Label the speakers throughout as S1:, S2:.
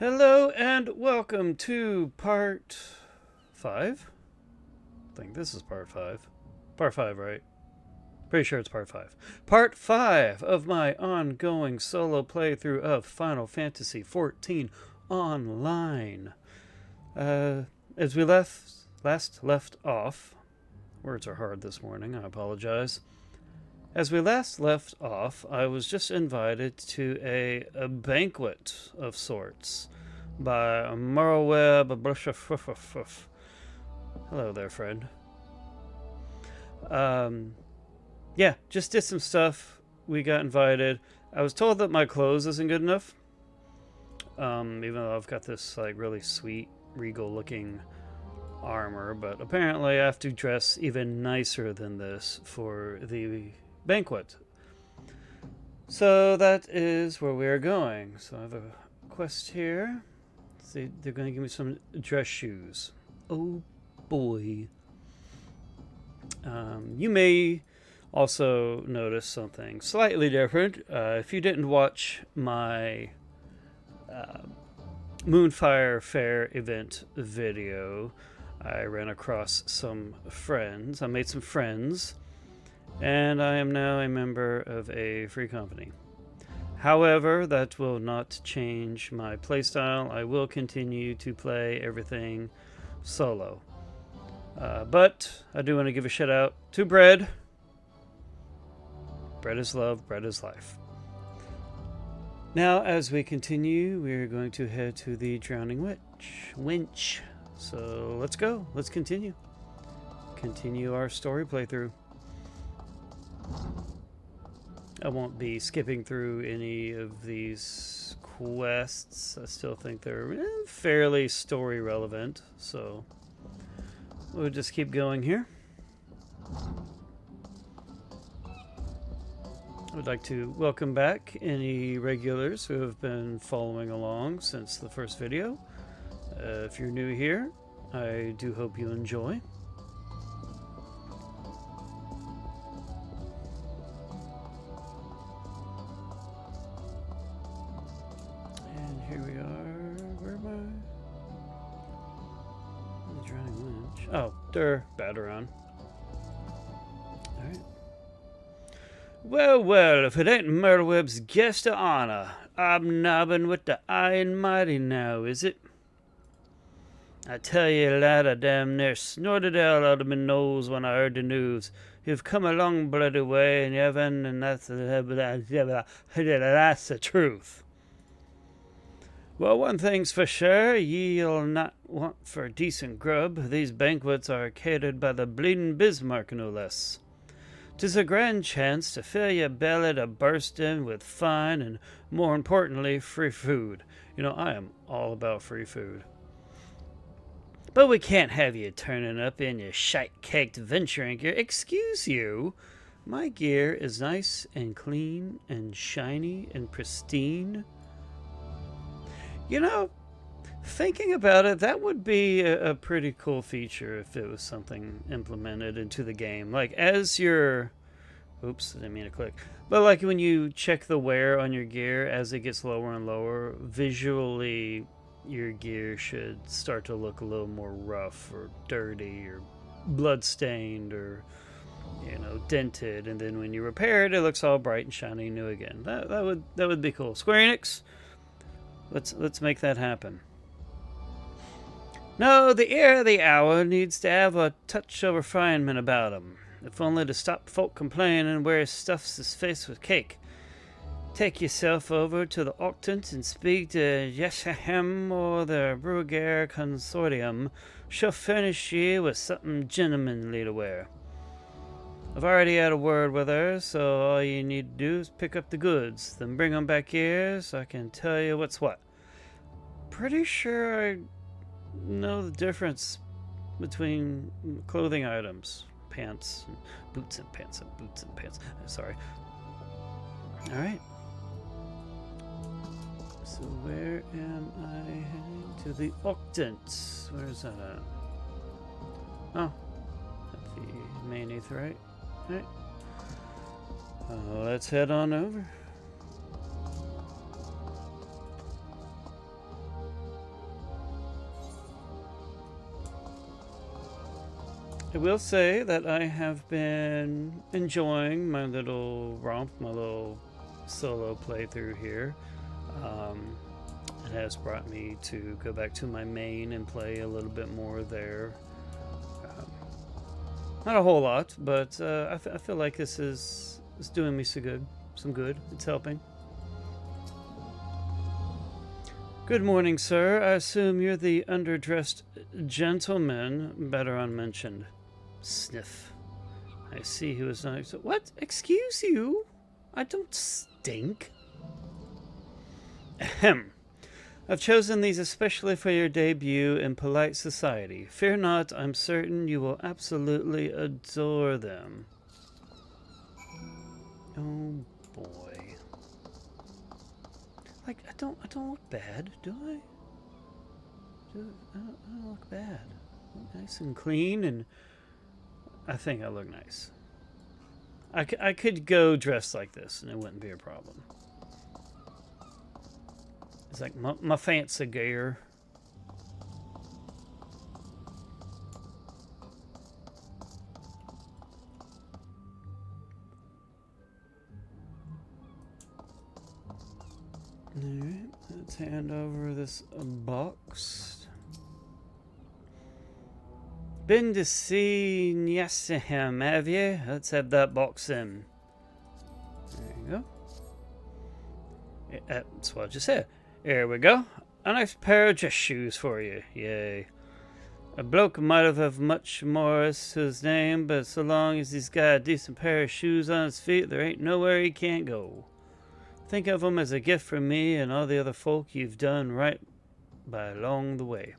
S1: Hello and welcome to part 5. I think this is part 5. Part 5, right? Pretty sure it's part 5. Part 5 of my ongoing solo playthrough of Final Fantasy XIV Online. As we last left off, words are hard this morning, I apologize. As we last left off, I was just invited to a banquet of sorts by Merlweb. Hello there, friend. Yeah, just did some stuff. We got invited. I was told that my clothes isn't good enough. Even though I've got this like really sweet, regal-looking armor, but apparently I have to dress even nicer than this for the banquet. So that is where we are going. So I have a quest here. See, they're going to give me some dress shoes. Oh boy. You may also notice something slightly different. If you didn't watch my Moonfire Fair event video, I ran across some friends. I made some friends, and I am now a member of a free company. However, that will not change my playstyle. I will continue to play everything solo. But I do want to give a shout out to Bread. Bread is love, bread is life. Now, as we continue, we're going to head to the Drowning Winch. So let's go. Let's continue. Continue our story playthrough. I won't be skipping through any of these quests. I still think they're fairly story relevant, so we'll just keep going here. I would like to welcome back any regulars who have been following along since the first video. If you're new here, I do hope you enjoy. And here we are. Where am I? The Drowning Winch. Oh, Baderon. Alright. Well, if it ain't Merlweb's guest of honor, I'm nobbing with the high and mighty now, is it? I tell you, lad, I damn near snorted hell out of my nose when I heard the news. You've come a long bloody way, and you haven't, and that's the truth. Well, one thing's for sure, ye'll not want for decent grub. These banquets are catered by the bleeding Bismarck, no less. 'Tis a grand chance to fill your belly to bursting with fine and, more importantly, free food. You know, I am all about free food. But we can't have you turning up in your shite-caked venturing gear. Excuse you. My gear is nice and clean and shiny and pristine. You know, thinking about it, that would be a pretty cool feature if it was something implemented into the game. Like, as your... Oops, I didn't mean to click. But like when you check the wear on your gear, as it gets lower and lower, visually your gear should start to look a little more rough or dirty or blood-stained or, you know, dented. And then when you repair it, it looks all bright and shiny new again. That would be cool. Square Enix, let's make that happen. No, the ear of the hour needs to have a touch of refinement about him, if only to stop folk complaining where he stuffs his face with cake. Take yourself over to the Octant and speak to Yeshahem or the Bruguer Consortium. She'll furnish you with something gentlemanly to wear. I've already had a word with her, so all you need to do is pick up the goods, then bring them back here so I can tell you what's what. Pretty sure I know the difference between clothing items. Pants, and boots and pants and boots and pants. Sorry. Alright. So where am I heading? To the Octant. Where is that at? Oh. At the main Aetheryte. Alright. Let's head on over. I will say that I have been enjoying my little romp, my little solo playthrough here. It has brought me to go back to my main and play a little bit more there. Not a whole lot, but I feel like this is doing me some good. It's helping. Good morning, sir. I assume you're the underdressed gentleman better unmentioned. Sniff. I see who is not. What? Excuse you? I don't stink. Ahem. I've chosen these especially for your debut in polite society. Fear not, I'm certain you will absolutely adore them. Oh boy. Like, I don't look bad, do I? I don't look bad. I look nice and clean, and I think I look nice. I could go dressed like this, and it wouldn't be a problem. It's like my fancy gear. Alright, let's hand over this box. Been to see Nyassaham, have you? Let's have that box in. There you go. Yeah, that's what I just said. Here we go. A nice pair of dress shoes for you. Yay. A bloke might have much more to his name, but so long as he's got a decent pair of shoes on his feet, there ain't nowhere he can't go. Think of them as a gift from me and all the other folk you've done right by along the way.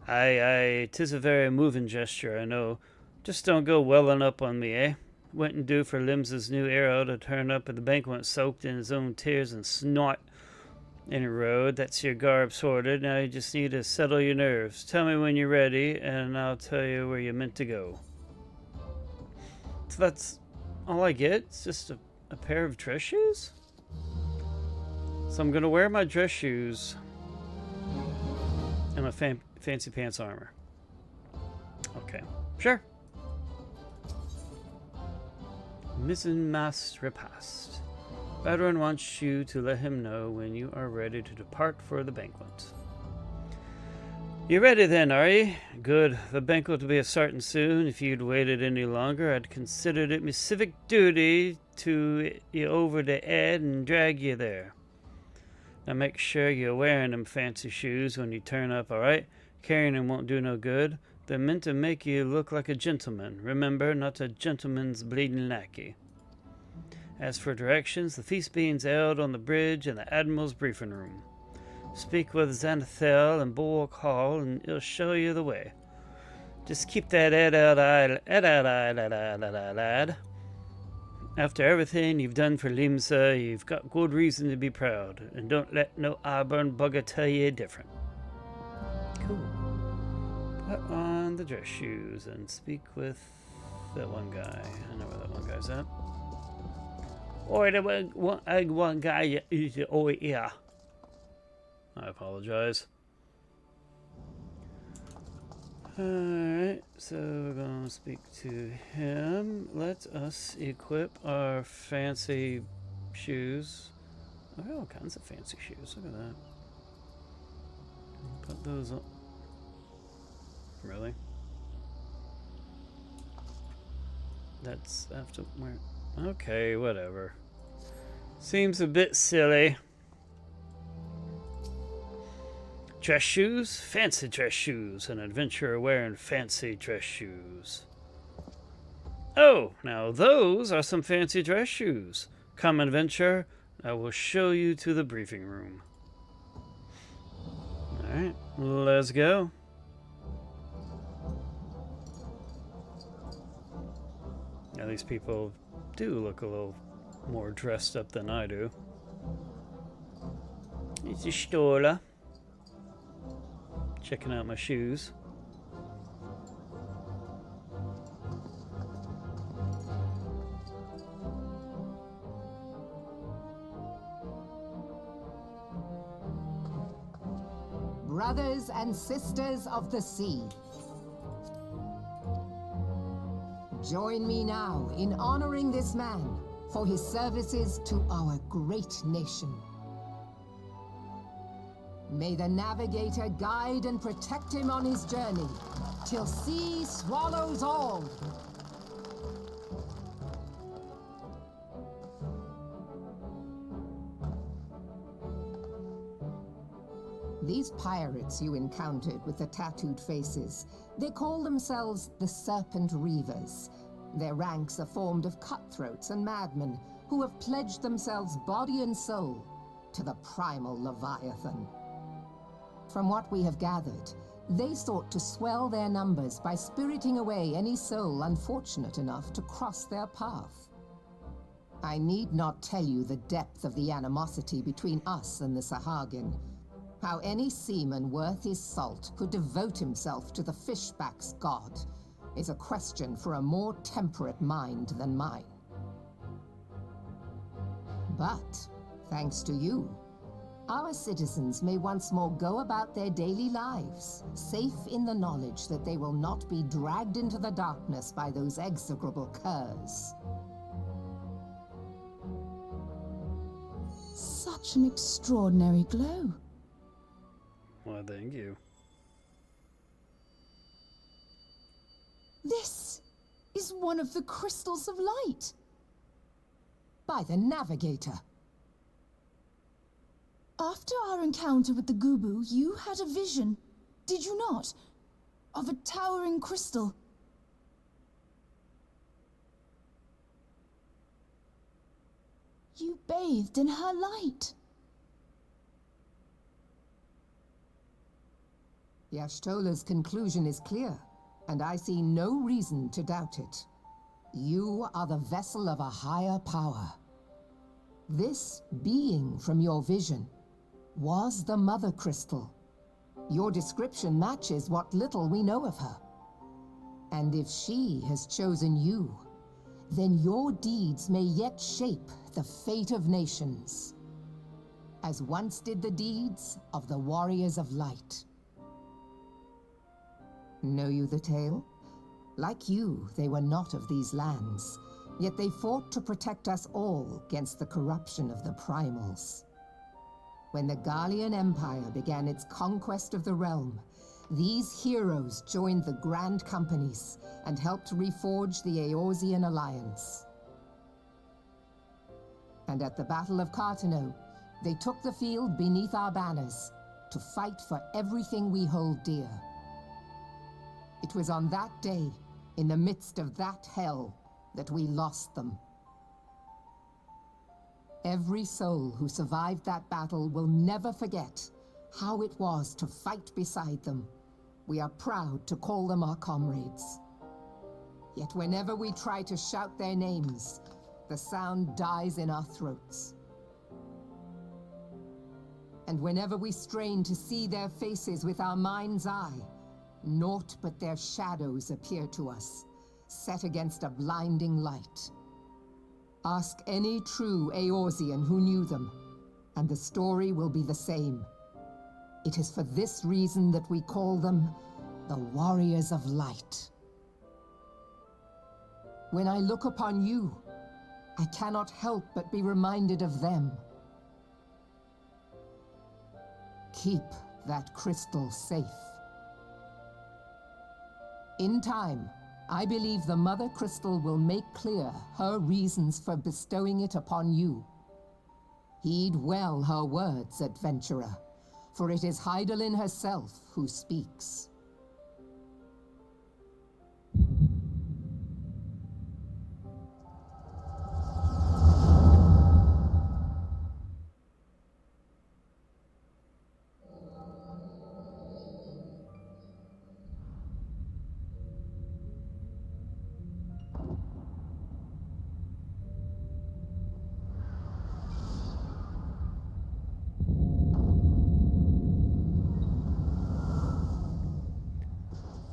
S1: Aye, 'tis a very moving gesture, I know. Just don't go welling up on me, eh? Wouldn't do for Lims's new arrow to turn up at the banquet soaked in his own tears and snot. Any road, that's your garb sorted. Now you just need to settle your nerves. Tell me when you're ready, and I'll tell you where you're meant to go. So that's all I get? It's just a pair of dress shoes? So I'm going to wear my dress shoes and my fancy pants armor. Okay, sure. Missing Mass Repast. Veteran wants you to let him know when you are ready to depart for the banquet. You ready then, are you? Good. The banquet will be starting soon. If you'd waited any longer, I'd considered it my civic duty to you over to Ed and drag you there. Now make sure you're wearing them fancy shoes when you turn up, alright? Carrying them won't do no good. They're meant to make you look like a gentleman. Remember, not a gentleman's bleeding lackey. As for directions, the feast being held on the bridge in the Admiral's briefing room. Speak with Xanathel in Bulwark Hall, and he'll show you the way. Just keep that head out, lad. After everything you've done for Limsa, you've got good reason to be proud, and don't let no Auburn bugger tell you different. Cool. Put on the dress shoes and speak with that one guy. I know where that one guy's at. Or the one guy is over here. I apologize. Alright, so we're going to speak to him. Let us equip our fancy shoes. I got all kinds of fancy shoes. Look at that. Put those on. Really? That's after where? Okay, whatever. Seems a bit silly. Dress shoes? Fancy dress shoes. An adventurer wearing fancy dress shoes. Oh, now those are some fancy dress shoes. Come, adventurer. I will show you to the briefing room. Alright, let's go. Now these people do look a little more dressed up than I do. It's a Stola. Checking out my shoes.
S2: Brothers and sisters of the sea, Join me now in honoring this man for his services to our great nation. May the navigator guide and protect him on his journey, till sea swallows all. These pirates you encountered with the tattooed faces, they call themselves the Serpent Reavers. Their ranks are formed of cutthroats and madmen who have pledged themselves body and soul to the primal Leviathan. From what we have gathered, they sought to swell their numbers by spiriting away any soul unfortunate enough to cross their path. I need not tell you the depth of the animosity between us and the Sahagin. How any seaman worth his salt could devote himself to the fishback's god is a question for a more temperate mind than mine. But, thanks to you, our citizens may once more go about their daily lives, safe in the knowledge that they will not be dragged into the darkness by those execrable curs.
S3: Such an extraordinary glow.
S1: Why, thank you.
S3: This is one of the crystals of light.
S2: By the navigator.
S3: After our encounter with the Gubu, you had a vision, did you not, of a towering crystal? You bathed in her light.
S2: Yashtola's conclusion is clear, and I see no reason to doubt it. You are the vessel of a higher power. This being from your vision was the Mother Crystal. Your description matches what little we know of her. And if she has chosen you, then your deeds may yet shape the fate of nations, as once did the deeds of the Warriors of Light. Know you the tale? Like you, they were not of these lands, yet they fought to protect us all against the corruption of the primals. When the Gallian Empire began its conquest of the realm, these heroes joined the Grand Companies and helped reforge the Eorzean Alliance. And at the Battle of Cartano, they took the field beneath our banners to fight for everything we hold dear. It was on that day, in the midst of that hell, that we lost them. Every soul who survived that battle will never forget how it was to fight beside them. We are proud to call them our comrades. Yet whenever we try to shout their names, the sound dies in our throats. And whenever we strain to see their faces with our mind's eye, naught but their shadows appear to us, set against a blinding light. Ask any true Eorzean who knew them, and the story will be the same. It is for this reason that we call them the Warriors of Light. When I look upon you, I cannot help but be reminded of them. Keep that crystal safe. In time, I believe the Mother Crystal will make clear her reasons for bestowing it upon you. Heed well her words, adventurer, for it is Hydaelyn herself who speaks.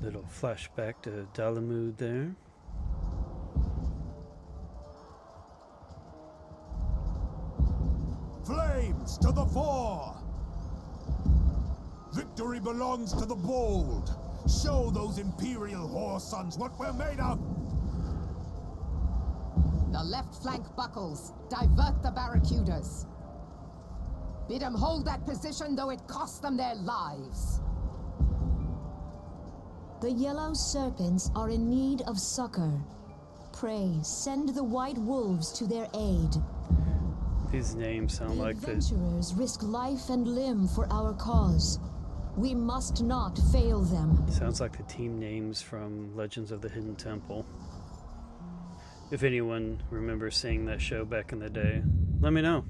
S1: Little flashback to Dalamud there.
S4: Flames to the fore! Victory belongs to the bold. Show those Imperial whore sons what we're made of!
S2: The left flank buckles. Divert the barracudas. Bid them hold that position, though it cost them their lives.
S5: The yellow serpents are in need of succor. Pray, send the white wolves to their aid.
S1: These names sound
S5: The
S1: like the...
S5: adventurers risk life and limb for our cause. We must not fail them.
S1: Sounds like the team names from Legends of the Hidden Temple. If anyone remembers seeing that show back in the day, let me know.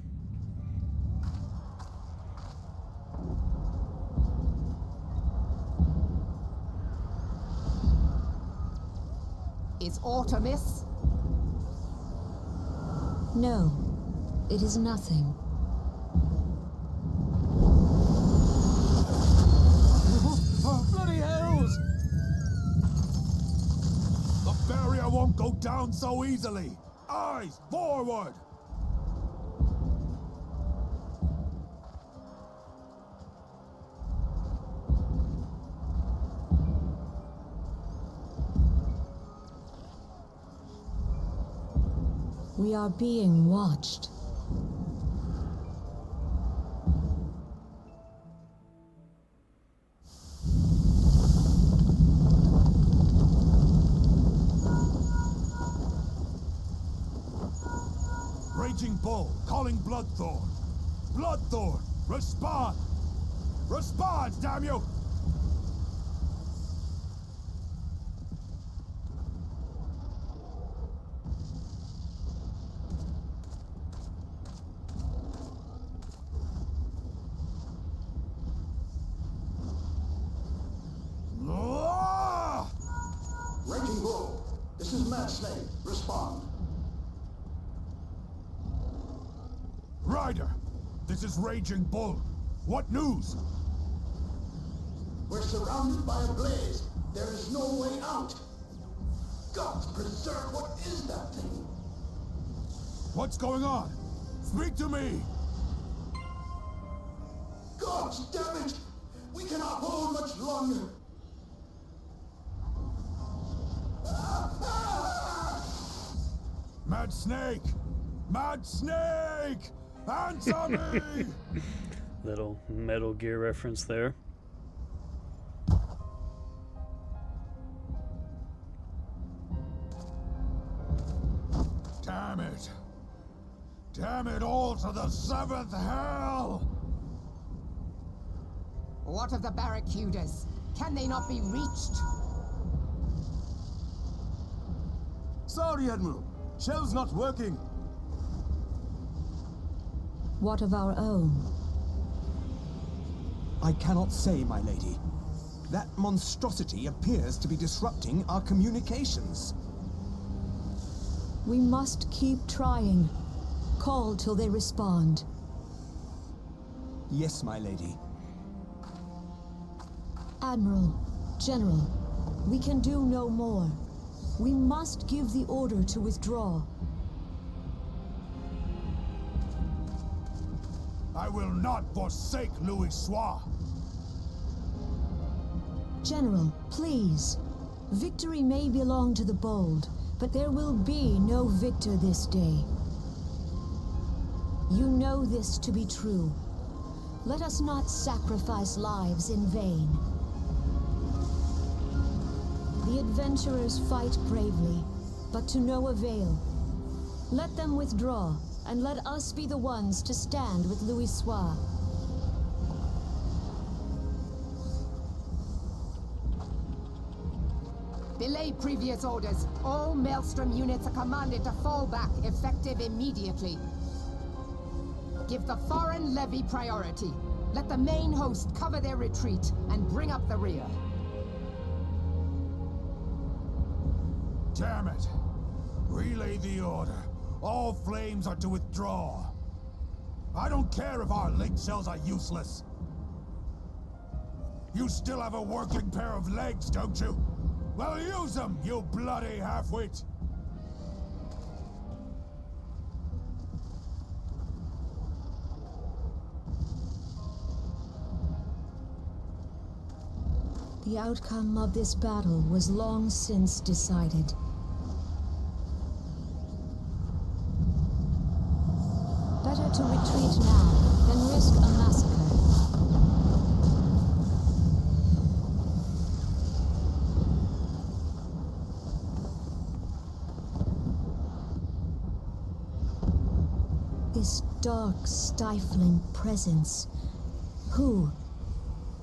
S2: Is aught amiss?
S5: No, it is nothing.
S4: Bloody hells! The barrier won't go down so easily! Eyes forward!
S5: We are being watched.
S4: Raging Bull, calling Bloodthorn. Bloodthorn, respond! Respond, damn you! Ah!
S6: Raging Bull, this is Mad Snake. Respond.
S4: Ryder, this is Raging Bull. What news?
S6: We're surrounded by a blaze. There is no way out. God preserve, what is that thing?
S4: What's going on? Speak to me!
S6: God damn it! We cannot hold much longer.
S4: Mad Snake! Mad Snake! Answer me!
S1: Little Metal Gear reference there.
S4: Damn it! Damn it all to the seventh hell!
S2: What of the barracudas? Can they not be reached?
S7: Sorry, Admiral. Shell's not working.
S5: What of our own?
S7: I cannot say, my lady. That monstrosity appears to be disrupting our communications.
S5: We must keep trying. Call till they respond.
S7: Yes, my lady.
S5: Admiral, General, we can do no more. We must give the order to withdraw.
S4: I will not forsake Louis Soir.
S5: General, please. Victory may belong to the bold, but there will be no victor this day. You know this to be true. Let us not sacrifice lives in vain. The adventurers fight bravely, but to no avail. Let them withdraw, and let us be the ones to stand with Louis Soir.
S2: Belay previous orders. All Maelstrom units are commanded to fall back, effective immediately. Give the foreign levy priority. Let the main host cover their retreat and bring up the rear.
S4: Damn it! Relay the order. All flames are to withdraw. I don't care if our link cells are useless. You still have a working pair of legs, don't you? Well, use them, you bloody half-wit!
S5: The outcome of this battle was long since decided. to retreat now than risk a massacre. This dark, stifling presence. Who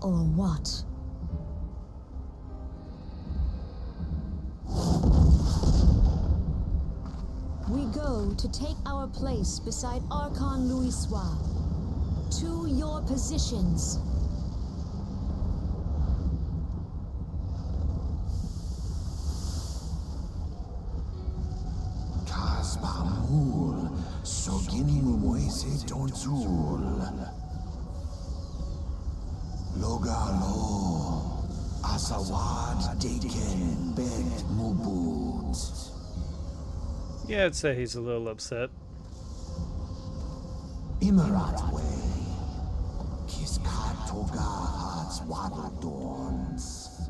S5: or what? We go to take our place beside Archon Louisoix. To your positions.
S6: Kaspamul, Soginin Moise Tonsul. Logalo, Asawad Deken Bet Mubut.
S1: Yeah, I'd say he's a little upset.
S6: Imarat way. Kiskat Toga Hats Waddledorns.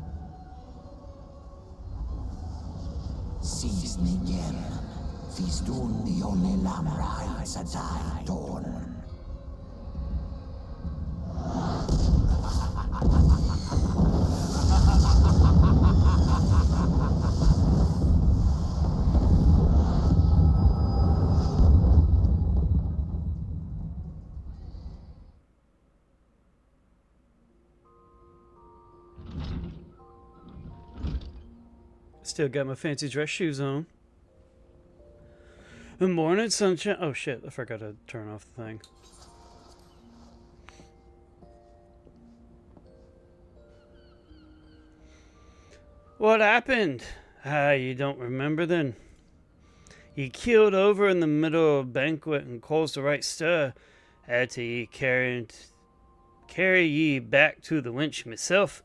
S6: Sees Nigem. Fistun Nione Lamrai Sadai Dorn.
S1: Still got my fancy dress shoes on. Good morning, sunshine. Oh shit, I forgot to turn off the thing. What happened? Ah, you don't remember then? You keeled over in the middle of a banquet and caused a right stir. Had to carry ye back to the winch myself.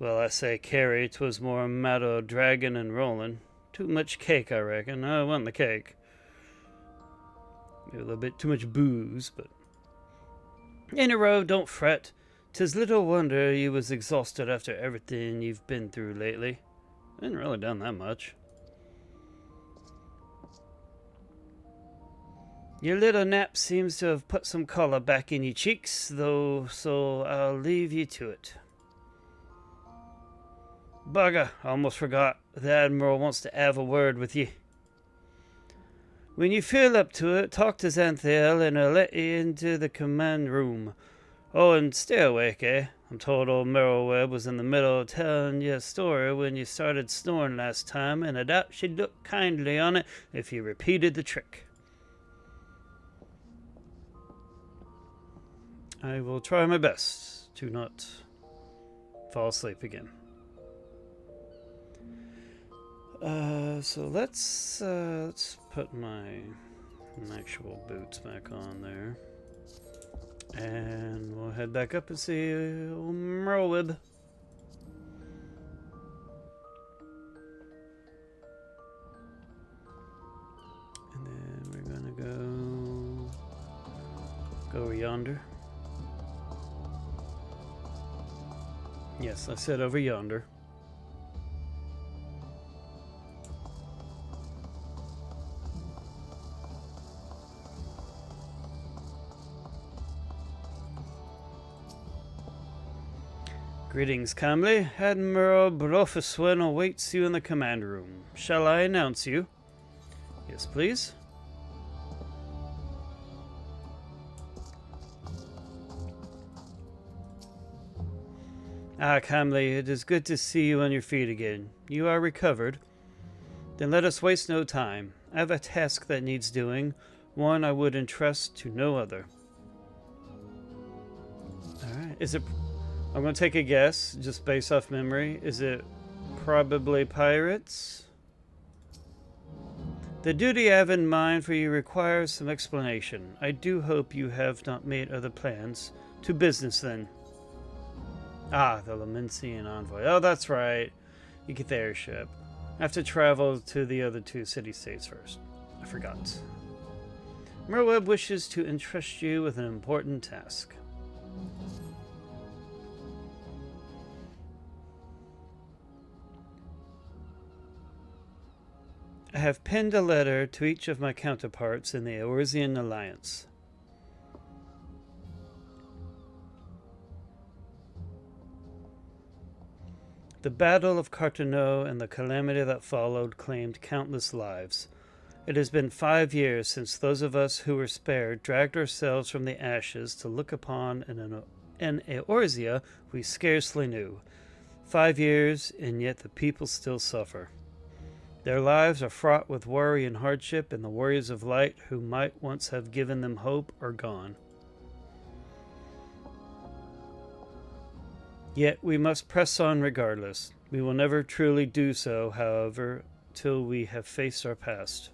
S1: Well, I say carry, 'twas more a matter of dragging and rolling. Too much cake, I reckon. I want the cake. Maybe a little bit too much booze, but... In a row, don't fret. 'Tis little wonder you was exhausted after everything you've been through lately. I ain't really done that much. Your little nap seems to have put some color back in your cheeks, though, so I'll leave you to it. Bugger, I almost forgot. The Admiral wants to have a word with you. When you feel up to it, talk to Xanthiel and I'll let you into the command room. Oh, and stay awake, eh? I'm told old Merylweb was in the middle of telling you a story when you started snoring last time, and I doubt she'd look kindly on it if you repeated the trick. I will try my best to not fall asleep again. So let's put my actual boots back on there. And we'll head back up and see old Merylweb. And then we're gonna go yonder. Yes, I said over yonder. Greetings, Camley. Admiral Brofeswen awaits you in the command room. Shall I announce you? Yes, please. Ah, Camley, it is good to see you on your feet again. You are recovered. Then let us waste no time. I have a task that needs doing, one I would entrust to no other. Alright, is it... I'm going to take a guess, just based off memory. Is it probably pirates? The duty I have in mind for you requires some explanation. I do hope you have not made other plans. To business, then. Ah, the Lamencian envoy. Oh, that's right. You get the airship. I have to travel to the other two city-states first. I forgot. Merylweb wishes to entrust you with an important task. I have penned a letter to each of my counterparts in the Eorzean Alliance. The Battle of Carteneau and the calamity that followed claimed countless lives. It has been 5 years since those of us who were spared dragged ourselves from the ashes to look upon an Eorzea we scarcely knew. 5 years, and yet the people still suffer. Their lives are fraught with worry and hardship, and the warriors of light who might once have given them hope are gone. Yet we must press on regardless. We will never truly do so, however, till we have faced our past.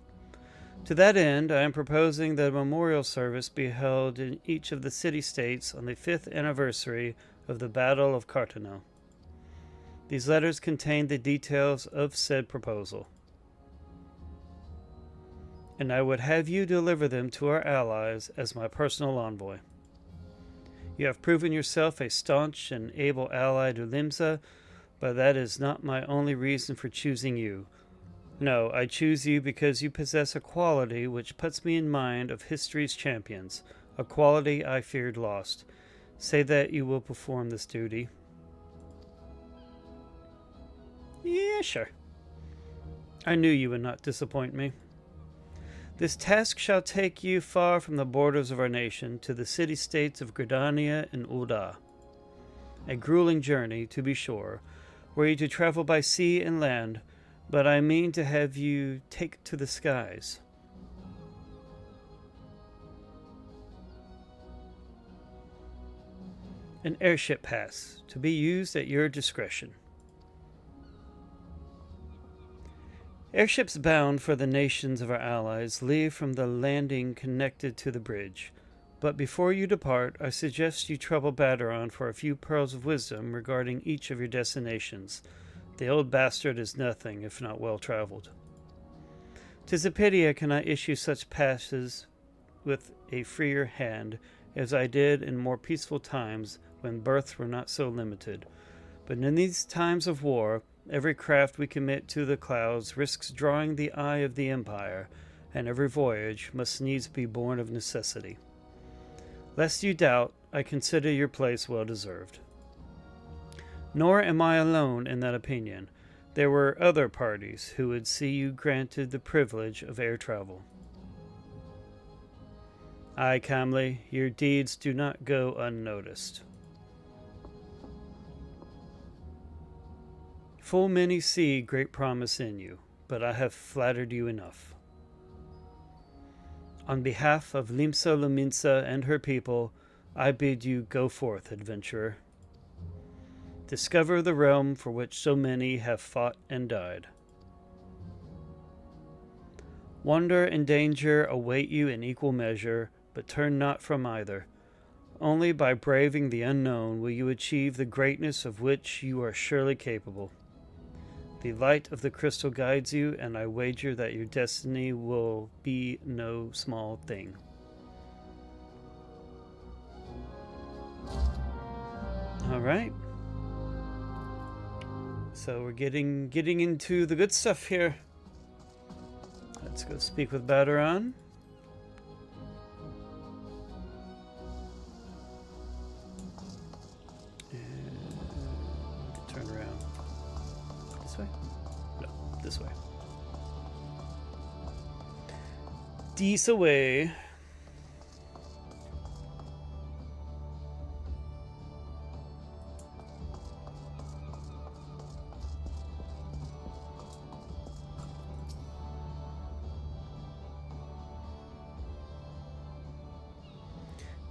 S1: To that end, I am proposing that a memorial service be held in each of the city-states on the 5th anniversary of the Battle of Carteneau. These letters contain the details of said proposal, and I would have you deliver them to our allies as my personal envoy. You have proven yourself a staunch and able ally to Limsa, but that is not my only reason for choosing you. No, I choose you because you possess a quality which puts me in mind of history's champions, a quality I feared lost. Say that you will perform this duty. Yeah, sure. I knew you would not disappoint me. This task shall take you far from the borders of our nation to the city-states of Gridania and Ul'dah. A grueling journey, to be sure, were you to travel by sea and land, but I mean to have you take to the skies. An airship pass, to be used at your discretion. Airships bound for the nations of our allies leave from the landing connected to the bridge. But before you depart, I suggest you trouble Baderon for a few pearls of wisdom regarding each of your destinations. The old bastard is nothing if not well traveled. 'Tis a pity I cannot issue such passes with a freer hand, as I did in more peaceful times when berths were not so limited. But in these times of war, every craft we commit to the clouds risks drawing the eye of the Empire, and every voyage must needs be born of necessity. Lest you doubt, I consider your place well deserved. Nor am I alone in that opinion. There were other parties who would see you granted the privilege of air travel. Aye, Camley, your deeds do not go unnoticed. Full many see great promise in you, but I have flattered you enough. On behalf of Limsa Lominsa and her people, I bid you go forth, adventurer. Discover the realm for which so many have fought and died. Wonder and danger await you in equal measure, but turn not from either. Only by braving the unknown will you achieve the greatness of which you are surely capable. The light of the crystal guides you, and I wager that your destiny will be no small thing. All right. So we're getting into the good stuff here. Let's go speak with Baderon. And turn around. This way? No, this way. This away.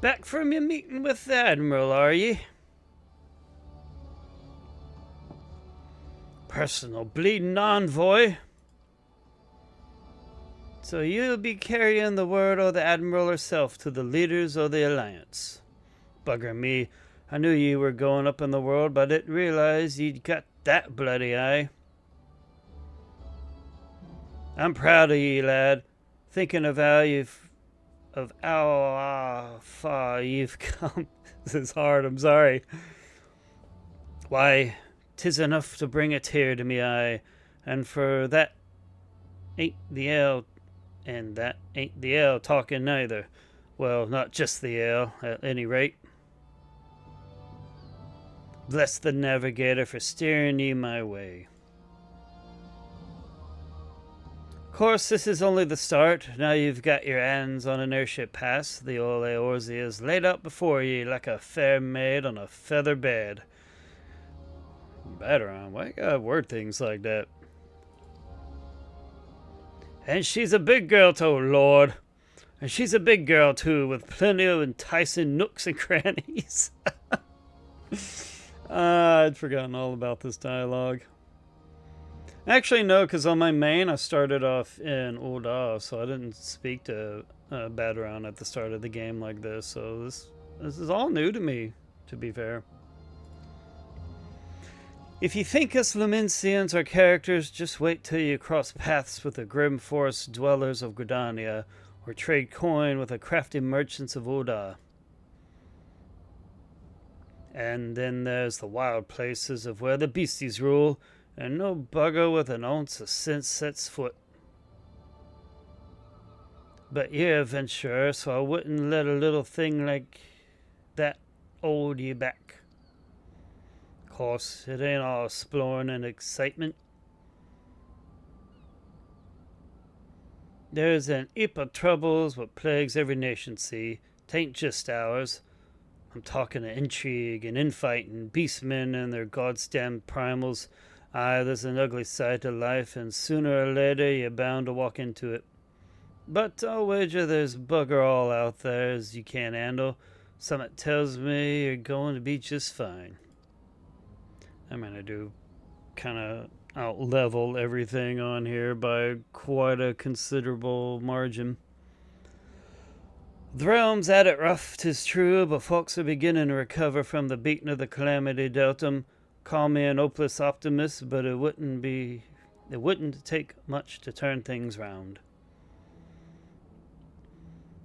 S1: Back from your meeting with the Admiral, are ye? Personal bleeding envoy. So you'll be carrying the word of the Admiral herself to the leaders of the Alliance. Bugger me, I knew ye were going up in the world, but I didn't realize you'd got that bloody eye. I'm proud of ye, lad. Thinking of how far you've come. This is hard, I'm sorry. Why, 'tis enough to bring a tear to me eye, and for that ain't the ale, and that ain't the ale talking neither. Well, not just the ale, at any rate. Bless the navigator for steering ye my way. Of course, this is only the start. Now you've got your hands on an airship pass. The Ole Orzi is laid out before ye like a fair maid on a feather bed. Battleground, why you gotta word things like that? And she's a big girl, oh Lord. And she's a big girl, too, with plenty of enticing nooks and crannies. I'd forgotten all about this dialogue. Actually, no, because on my main, I started off in Ul'dah, so I didn't speak to Battleground at the start of the game like this. So this is all new to me, to be fair. If you think us Lumensians are characters, just wait till you cross paths with the grim forest dwellers of Gridania, or trade coin with the crafty merchants of Ul'dah. And then there's the wild places of where the beasties rule, and no bugger with an ounce of sense sets foot. But you're a adventurer, so I wouldn't let a little thing like that hold you back. Of course, it ain't all exploring and excitement. There's an heap of troubles what plagues every nation see. Tain't just ours. I'm talking of intrigue and infighting, beastmen and their goddamn primals. Aye, there's an ugly side to life, and sooner or later you're bound to walk into it. But I'll wager there's bugger all out there as you can't handle. Something tells me you're going to be just fine. I'm gonna do kind of out-level everything on here by quite a considerable margin. The realm's at it rough, 'tis true, but folks are beginning to recover from the beating of the calamity dealt 'em. Call me an hopeless optimist, but it wouldn't take much to turn things round.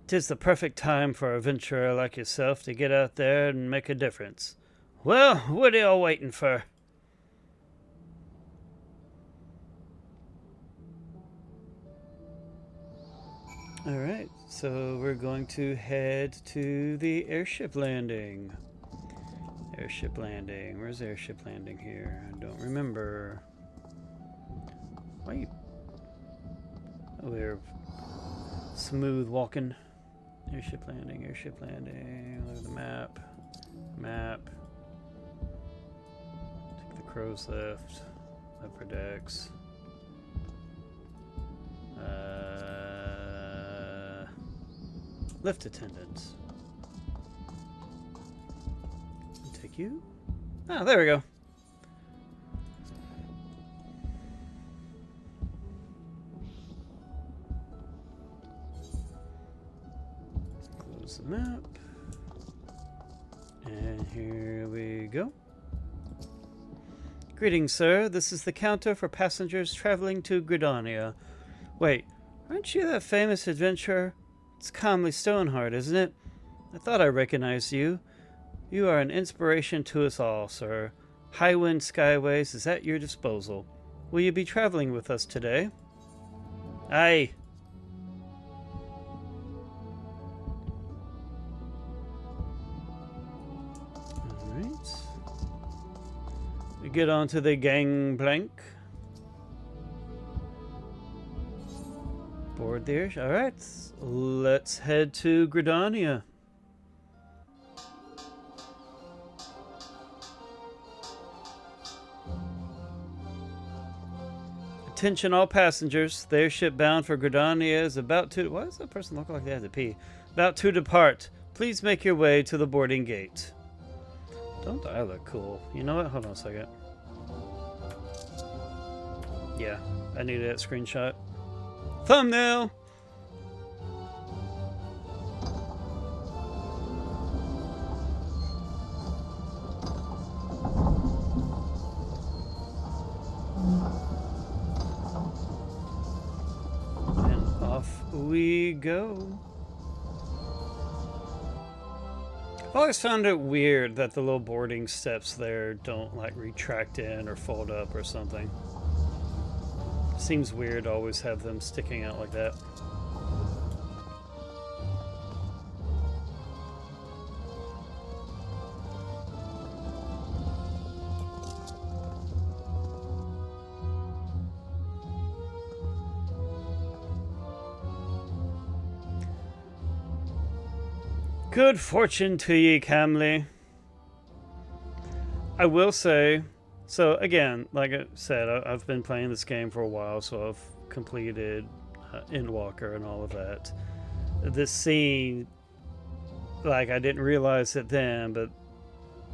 S1: 'Tis the perfect time for a adventurer like yourself to get out there and make a difference. Well, what are y'all waiting for? Alright, so we're going to head to the airship landing. Airship landing. Where's airship landing here? I don't remember. Why you... Oh, we're smooth walking. Airship landing, airship landing. Look at the map. Map. Take the crow's left. Upper decks. Lift attendants. Take you. Ah, there we go. Close the map. And here we go. Greetings, sir. This is the counter for passengers traveling to Gridania. Wait, aren't you that famous adventurer? It's Comley Stoneheart, isn't it? I thought I recognized you. You are an inspiration to us all, sir. Highwind Skyways is at your disposal. Will you be traveling with us today? Aye. Alright. We get onto the gangplank. Board there. Alright. Let's head to Gridania. Attention all passengers. The airship bound for Gridania is about to... Why does that person look like they have to pee? About to depart. Please make your way to the boarding gate. Don't I look cool? You know what? Hold on a second. Yeah, I needed that screenshot. Thumbnail! We go. I always found it weird that the little boarding steps there don't like retract in or fold up or something. Seems weird to always have them sticking out like that. Good fortune to ye, Camley. I will say, so again, like I said, I've been playing this game for a while, so I've completed Endwalker and all of that. This scene, like, I didn't realize it then, but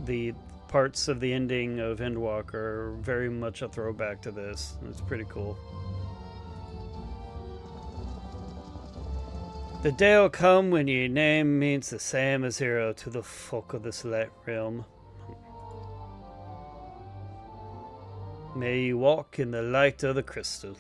S1: the parts of the ending of Endwalker are very much a throwback to this. It's pretty cool. The day'll come when your name means the same as hero to the folk of this light realm. May you walk in the light of the crystal.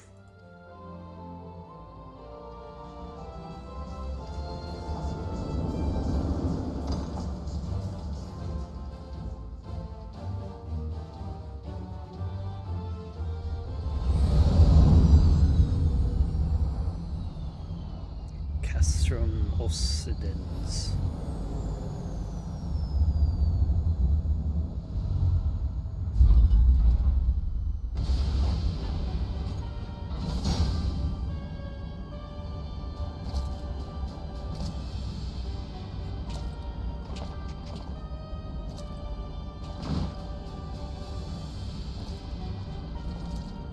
S1: Castrum Occidens.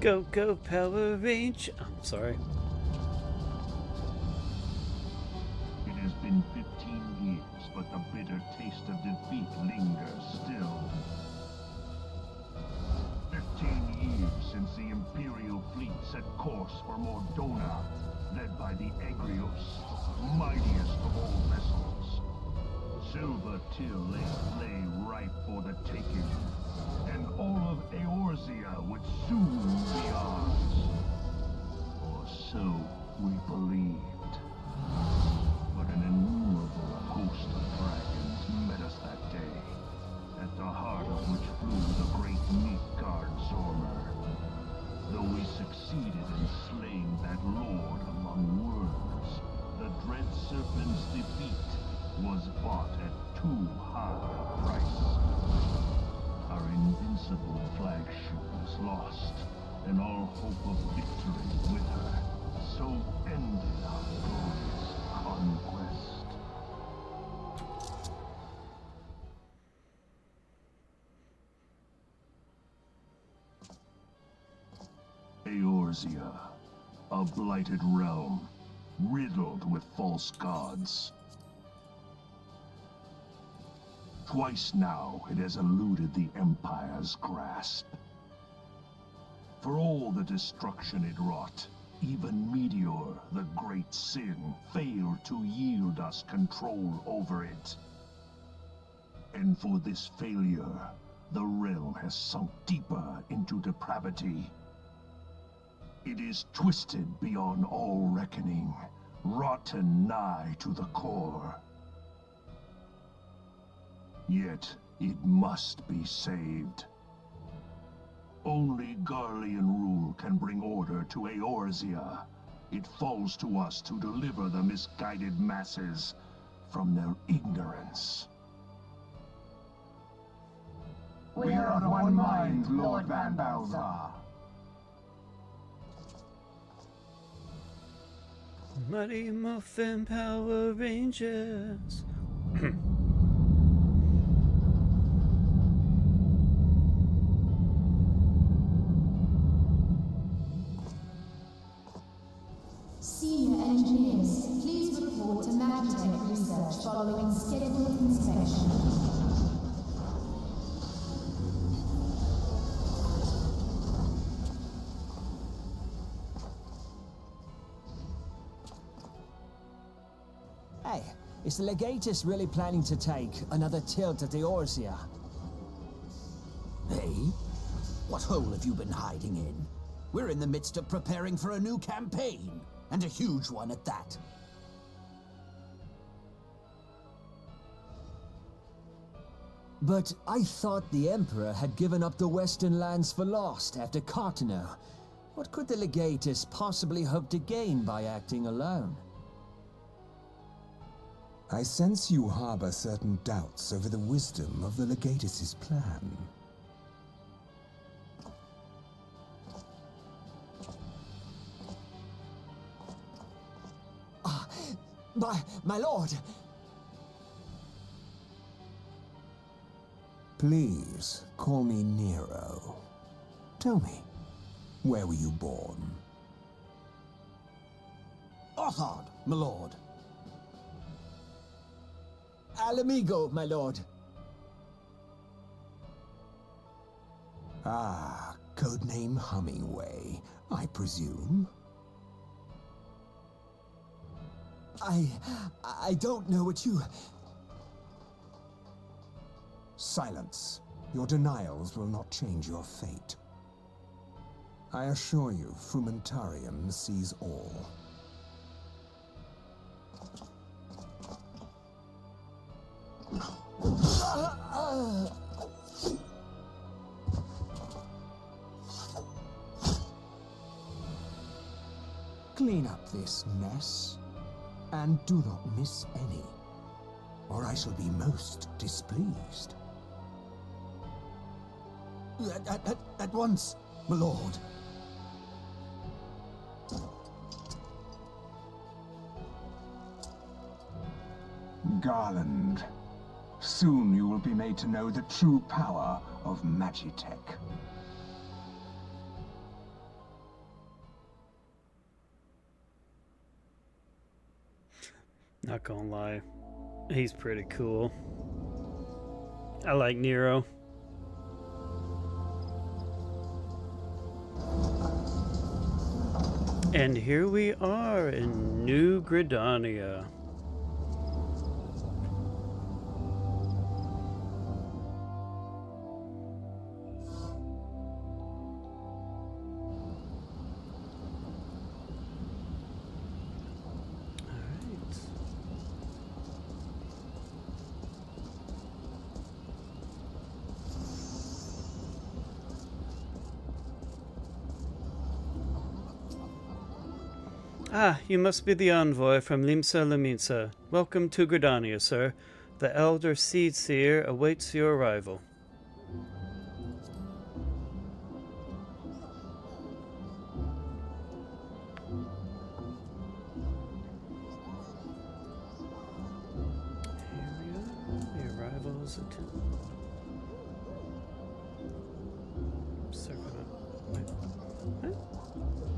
S1: Go, go, Power Range. I'm sorry.
S8: It has been 15 years, but the bitter taste of defeat lingers still. 15 years since the Imperial fleet set course for Mordona, led by the Egrios, mightiest of all vessels. Silver Till lay ripe for the taking, and all of Eorzea would soon be ours. Or so we believed. But an innumerable host of dragons met us that day, at the heart of which flew the great Midgard Zormer. Though we succeeded in slaying that lord among worms, the dread serpent's defeat was bought at too high a price. Our invincible flagship was lost, and all hope of victory with her. So ended our glorious conquest. Eorzea, a blighted realm, riddled with false gods. Twice now it has eluded the Empire's grasp. For all the destruction it wrought, even Meteor, the great sin, failed to yield us control over it. And for this failure, the realm has sunk deeper into depravity. It is twisted beyond all reckoning, rotten nigh to the core. Yet, it must be saved. Only Garlean rule can bring order to Eorzea. It falls to us to deliver the misguided masses from their ignorance.
S6: We are of one mind, Lord Van Balthar.
S1: Mighty Muffin Power Rangers.
S3: Senior engineers, please report to Magitech research following scheduled inspection.
S9: Hey, is the Legatus really planning to take another tilt at Eorzea?
S10: Hey? What hole have you been hiding in? We're in the midst of preparing for a new campaign, and a huge one at that.
S9: But I thought the Emperor had given up the Western lands for lost after Cartano. What could the Legatus possibly hope to gain by acting alone?
S7: I sense you harbor certain doubts over the wisdom of the Legatus's plan.
S9: My lord!
S7: Please, call me Nero. Tell me, where were you born?
S10: Othard, my lord. Alamigo, my lord.
S7: Ah, codename Hummingway, I presume.
S10: I don't know what you...
S7: Silence. Your denials will not change your fate. I assure you, Frumentarium sees all. Clean up this mess, and do not miss any, or I shall be most displeased.
S10: At once, my lord.
S7: Garland, soon you will be made to know the true power of Magitech.
S1: Not gonna lie, he's pretty cool. I like Nero. And here we are in New Gridania. Ah, you must be the envoy from Limsa Laminsa. Welcome to Gridania, sir. The Elder Seed Seer awaits your arrival. Here we are. The arrival is attended.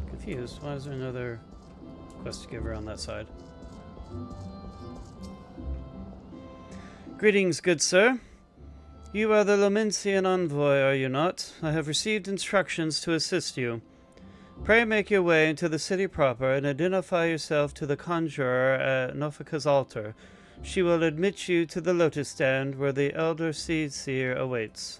S1: Confused. Why is there another quest to give her on that side? Greetings, good sir. You are the Lomensian envoy, are you not? I have received instructions to assist you. Pray make your way into the city proper and identify yourself to the conjurer at Nofika's altar. She will admit you to the lotus stand where the Elder Seed Seer awaits.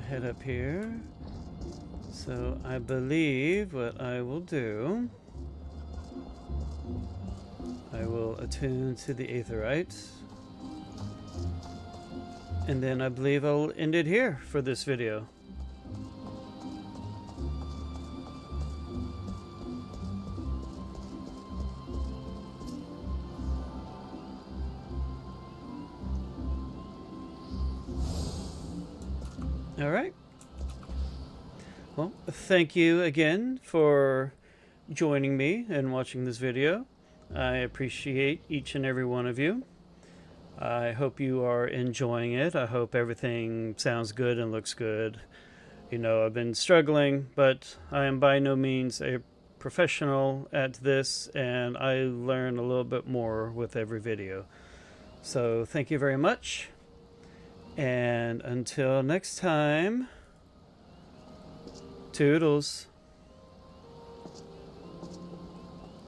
S1: Head up here. So I believe what I will do, I will attune to the Aetherite, and then I believe I'll end it here for this video. All right. Well, thank you again for joining me and watching this video. I appreciate each and every one of you. I hope you are enjoying it. I hope everything sounds good and looks good. You know, I've been struggling, but I am by no means a professional at this, and I learn a little bit more with every video. So thank you very much. And until next time, toodles.